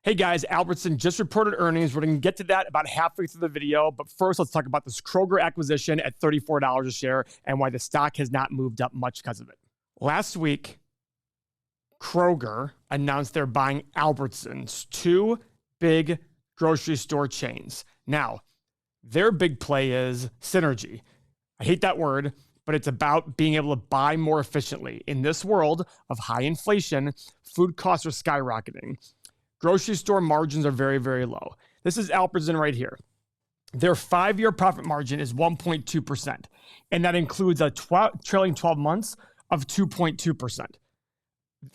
Hey guys, Albertsons just reported earnings. We're going to get to that about halfway through the video. But first, let's talk about this Kroger acquisition at $34 a share and why the stock has not moved up much because of it. Last week, Kroger announced they're buying Albertsons, two big grocery store chains. Now, their big play is synergy. I hate that word, but it's about being able to buy more efficiently. In this world of high inflation, food costs are skyrocketing. Grocery store margins are very, very low. This is Albertsons right here. Their 5-year profit margin is 1.2%, and that includes a trailing 12 months of 2.2%.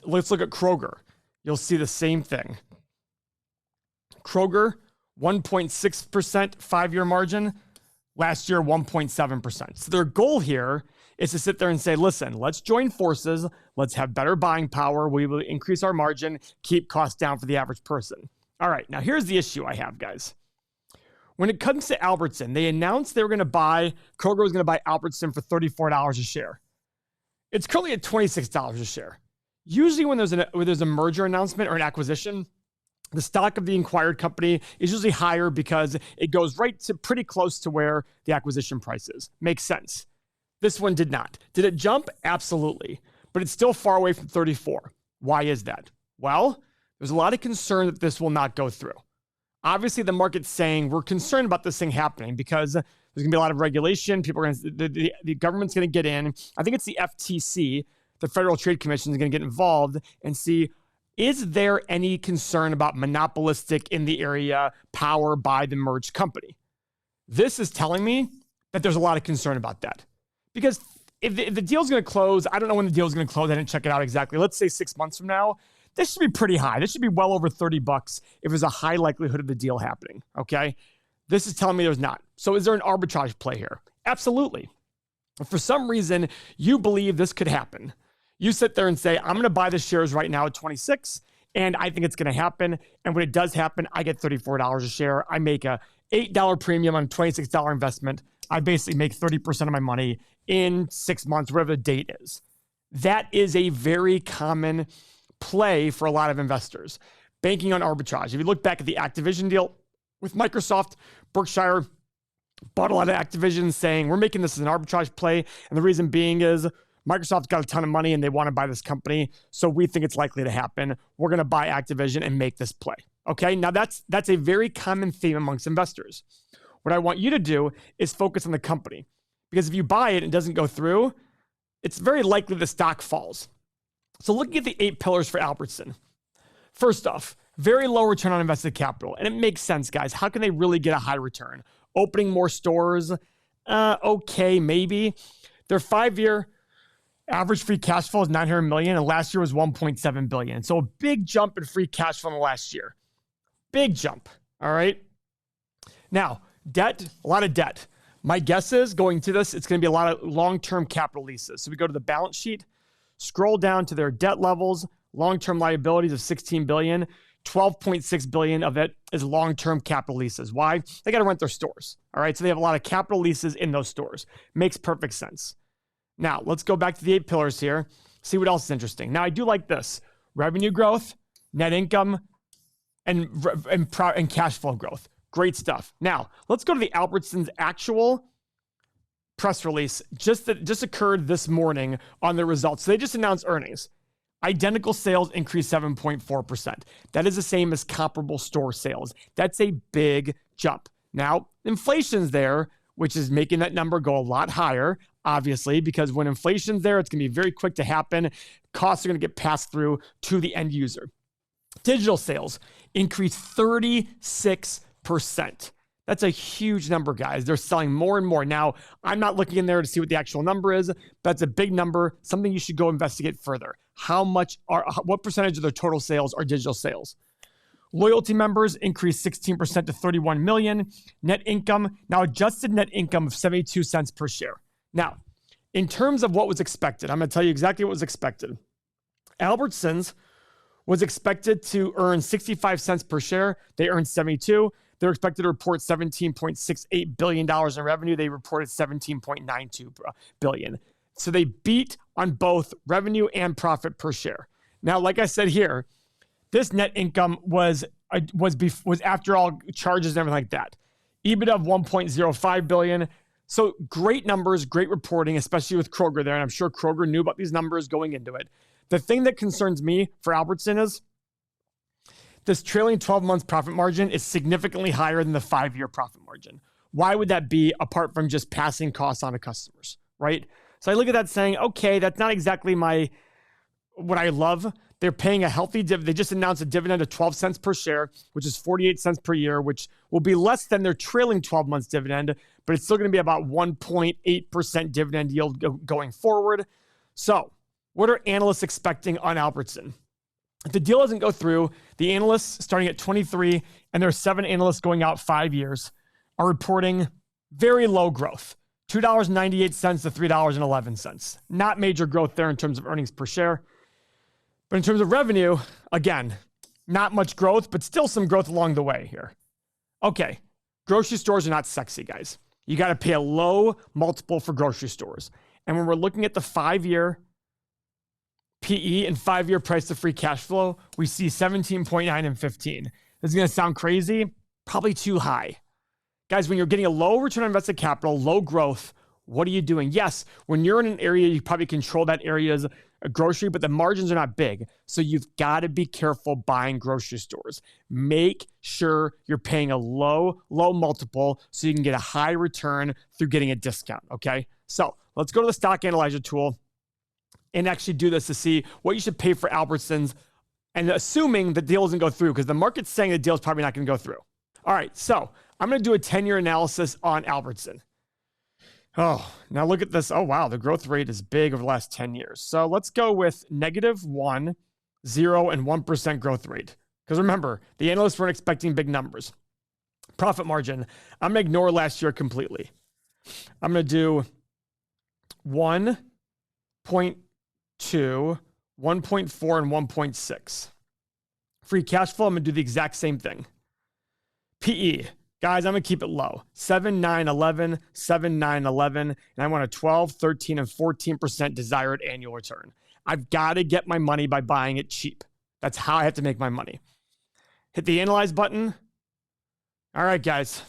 Let's look at Kroger. You'll see the same thing. Kroger, 1.6% 5-year margin. Last year, 1.7%. So their goal here is to sit there and say, listen, let's join forces. Let's have better buying power. We will increase our margin, keep costs down for the average person. All right, now here's the issue I have, guys. When it comes to Albertsons, they announced they were going to buy, Kroger was going to buy Albertsons for $34 a share. It's currently at $26 a share. Usually when there's a merger announcement or an acquisition, the stock of the acquired company is usually higher because it goes right to pretty close to where the acquisition price is. Makes sense. This one did not. Did it jump? Absolutely. But it's still far away from 34. Why is that? Well, there's a lot of concern that this will not go through. Obviously, the market's saying we're concerned about this thing happening because there's going to be a lot of regulation. People are going to, the government's going to get in. I think it's the FTC, the Federal Trade Commission, is going to get involved and see, is there any concern about monopolistic in the area power by the merged company? This is telling me that there's a lot of concern about that. Because if the deal's going to close, I don't know when the deal's going to close. I didn't check it out exactly. Let's say 6 months from now. This should be pretty high. This should be well over $30 if there's a high likelihood of the deal happening, okay? This is telling me there's not. So is there an arbitrage play here? Absolutely. If for some reason you believe this could happen, you sit there and say, I'm going to buy the shares right now at 26, and I think it's going to happen. And when it does happen, I get $34 a share. I make a $8 premium on a $26 investment. I basically make 30% of my money in 6 months, whatever the date is. That is a very common play for a lot of investors. Banking on arbitrage. If you look back at the Activision deal with Microsoft, Berkshire bought a lot of Activision saying, we're making this as an arbitrage play. And the reason being is Microsoft's got a ton of money and they want to buy this company. So we think it's likely to happen. We're going to buy Activision and make this play. Okay. Now that's a very common theme amongst investors. What I want you to do is focus on the company, because if you buy it and it doesn't go through, it's very likely the stock falls. So looking at the 8 pillars for Albertsons. First off, very low return on invested capital. And it makes sense, guys. How can they really get a high return? Opening more stores? Okay, maybe. Their 5-year average free cash flow is $900 million, and last year was $1.7 billion. So a big jump in free cash flow in the last year. Big jump, all right? Now, debt, a lot of debt. My guess is going to this, it's going to be a lot of long-term capital leases. So we go to the balance sheet, scroll down to their debt levels, long-term liabilities of $16 billion, $12.6 billion of it is long-term capital leases. Why? They got to rent their stores, all right? So they have a lot of capital leases in those stores. Makes perfect sense. Now, let's go back to the 8 pillars here, see what else is interesting. Now, I do like this. Revenue growth, net income, and cash flow growth. Great stuff. Now, let's go to the Albertsons actual press release that just occurred this morning on the results. So they just announced earnings. Identical sales increased 7.4%. That is the same as comparable store sales. That's a big jump. Now, inflation's there, which is making that number go a lot higher, obviously, because when inflation's there, it's going to be very quick to happen. Costs are going to get passed through to the end user. Digital sales increased 36%. That's a huge number, guys. They're selling more and more. Now, I'm not looking in there to see what the actual number is, but that's a big number, something you should go investigate further. What percentage of their total sales are digital sales? Loyalty members increased 16% to 31 million. Net income, now adjusted net income of 72 cents per share. Now, in terms of what was expected, I'm going to tell you exactly what was expected. Albertsons was expected to earn 65 cents per share. They earned 72. They're expected to report $17.68 billion in revenue. They reported $17.92 billion. So they beat on both revenue and profit per share. Now, like I said here, this net income was was after all charges and everything like that. EBITDA of 1.05 billion. So great numbers, great reporting, especially with Kroger there. And I'm sure Kroger knew about these numbers going into it. The thing that concerns me for Albertson is this trailing 12 months profit margin is significantly higher than the 5-year profit margin. Why would that be apart from just passing costs on to customers, right? So I look at that saying, okay, that's not exactly what I love. They're paying a healthy dividend. They just announced a dividend of 12 cents per share, which is 48 cents per year, which will be less than their trailing 12 months dividend, but it's still going to be about 1.8% dividend yield going forward. So what are analysts expecting on Albertson? If the deal doesn't go through, the analysts starting at 23, and there are 7 analysts going out 5 years, are reporting very low growth, $2.98 to $3.11. Not major growth there in terms of earnings per share. But in terms of revenue, again, not much growth, but still some growth along the way here. Okay, grocery stores are not sexy, guys. You got to pay a low multiple for grocery stores. And when we're looking at the 5-year PE and 5-year price to free cash flow, we see 17.9 and 15. This is going to sound crazy, probably too high. Guys, when you're getting a low return on invested capital, low growth, what are you doing? Yes, when you're in an area, you probably control that area's grocery, but the margins are not big. So you've got to be careful buying grocery stores. Make sure you're paying a low multiple so you can get a high return through getting a discount, okay? So let's go to the stock analyzer tool and actually do this to see what you should pay for Albertsons, and assuming the deal doesn't go through, because the market's saying the deal is probably not going to go through. All right, so I'm going to do a 10-year analysis on Albertson. Oh, now look at this. Oh, wow, the growth rate is big over the last 10 years. So let's go with -1, 0, and 1% growth rate. Because remember, the analysts weren't expecting big numbers. Profit margin, I'm going to ignore last year completely. I'm going to do 1.2, 1.4, and 1.6. Free cash flow, I'm going to do the exact same thing. PE, guys, I'm going to keep it low. 7, 9, 11, 7, 9, 11, and I want a 12, 13, and 14% desired annual return. I've got to get my money by buying it cheap. That's how I have to make my money. Hit the analyze button. All right, guys.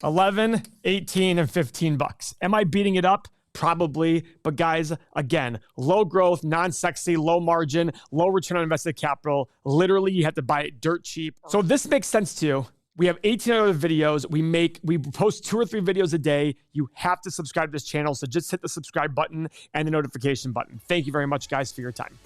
11, 18, and 15 bucks. Am I beating it up? Probably. But guys, again, low growth, non-sexy, low margin, low return on invested capital. Literally, you have to buy it dirt cheap. So if this makes sense to you, we have 18 other videos. We post 2 or 3 videos a day. You have to subscribe to this channel. So just hit the subscribe button and the notification button. Thank you very much, guys, for your time.